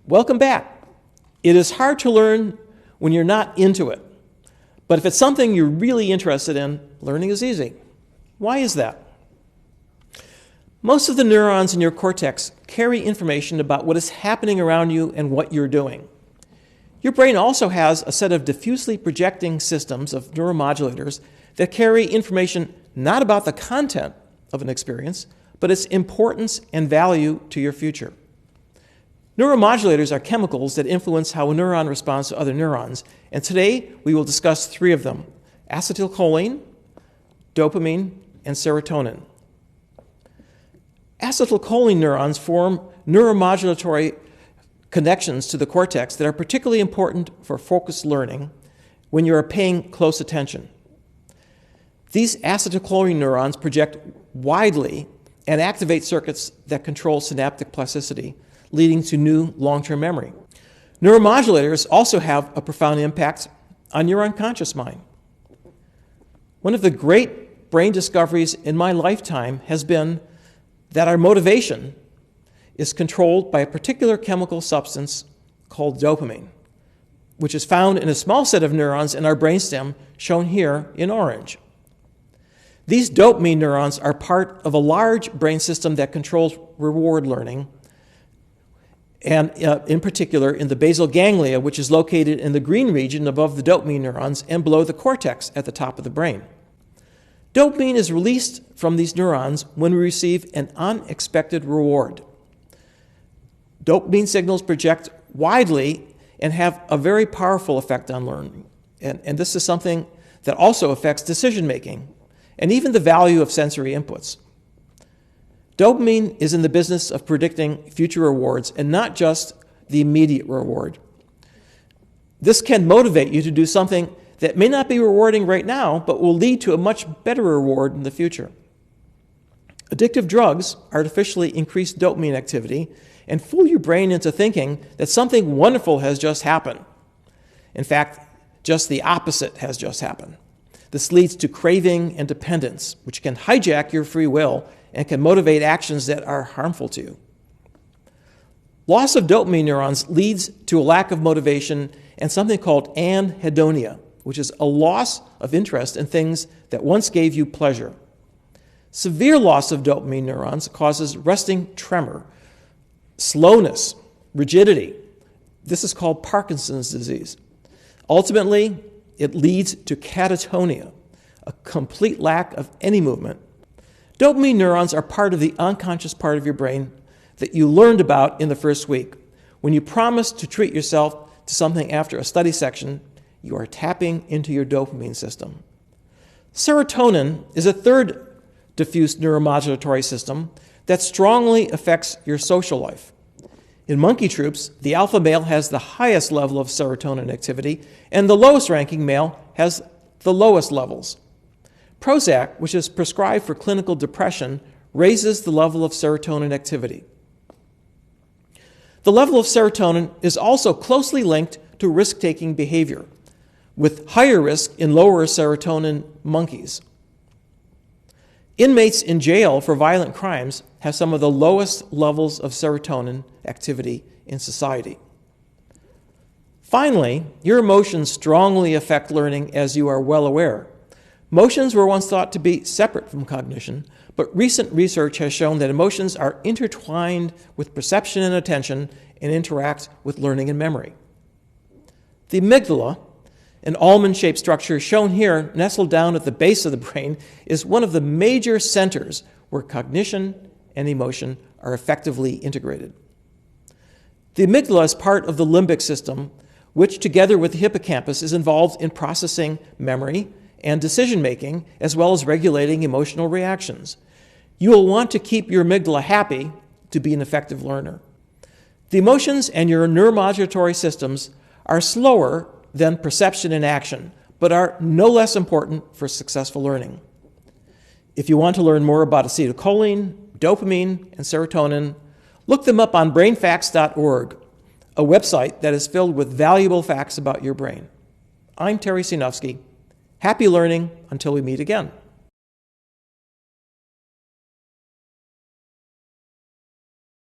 Welcome back. It is hard to learn when you're not into it. But if it's something you're really interested in, learning is easy. Why is that? Most of the neurons in your cortex carry information about what is happening around you and what you're doing. Your brain also has a set of diffusely projecting systems of neuromodulators that carry information not about the content of an experience, but its importance and value to your future. Neuromodulators are chemicals that influence how a neuron responds to other neurons, and today we will discuss three of them: acetylcholine, dopamine, and serotonin. Acetylcholine neurons form neuromodulatory connections to the cortex that are particularly important for focused learning when you are paying close attention. These acetylcholine neurons project widely and activate circuits that control synaptic plasticity, leading to new long-term memory. Neuromodulators also have a profound impact on your unconscious mind. One of the great brain discoveries in my lifetime has been that our motivation is controlled by a particular chemical substance called dopamine, which is found in a small set of neurons in our brainstem, shown here in orange. These dopamine neurons are part of a large brain system that controls reward learning, and in particular in the basal ganglia, which is located in the green region above the dopamine neurons and below the cortex at the top of the brain. Dopamine is released from these neurons when we receive an unexpected reward. Dopamine signals project widely and have a very powerful effect on learning. And this is something that also affects decision-making and even the value of sensory inputs. Dopamine is in the business of predicting future rewards and not just the immediate reward. This can motivate you to do something that may not be rewarding right now, but will lead to a much better reward in the future. Addictive drugs artificially increase dopamine activity and fool your brain into thinking that something wonderful has just happened. In fact, just the opposite has just happened. This leads to craving and dependence, which can hijack your free will and can motivate actions that are harmful to you. Loss of dopamine neurons leads to a lack of motivation and something called anhedonia, which is a loss of interest in things that once gave you pleasure. Severe loss of dopamine neurons causes resting tremor, slowness, rigidity. This is called Parkinson's disease. Ultimately, it leads to catatonia, a complete lack of any movement. Dopamine neurons are part of the unconscious part of your brain that you learned about in the first week. When you promise to treat yourself to something after a study section, you are tapping into your dopamine system. Serotonin is a third diffuse neuromodulatory system that strongly affects your social life. In monkey troops, the alpha male has the highest level of serotonin activity, and the lowest ranking male has the lowest levels. Prozac, which is prescribed for clinical depression, raises the level of serotonin activity. The level of serotonin is also closely linked to risk-taking behavior, with higher risk in lower serotonin monkeys. Inmates in jail for violent crimes have some of the lowest levels of serotonin activity in society. Finally, your emotions strongly affect learning, as you are well aware. Emotions were once thought to be separate from cognition, but recent research has shown that emotions are intertwined with perception and attention and interact with learning and memory. The amygdala, an almond-shaped structure shown here, nestled down at the base of the brain, is one of the major centers where cognition and emotion are effectively integrated. The amygdala is part of the limbic system, which together with the hippocampus is involved in processing memory and decision-making, as well as regulating emotional reactions. You will want to keep your amygdala happy to be an effective learner. The emotions and your neuromodulatory systems are slower than perception and action, but are no less important for successful learning. If you want to learn more about acetylcholine, dopamine, and serotonin, look them up on brainfacts.org, a website that is filled with valuable facts about your brain. I'm Terry Sinofsky. Happy learning until we meet again.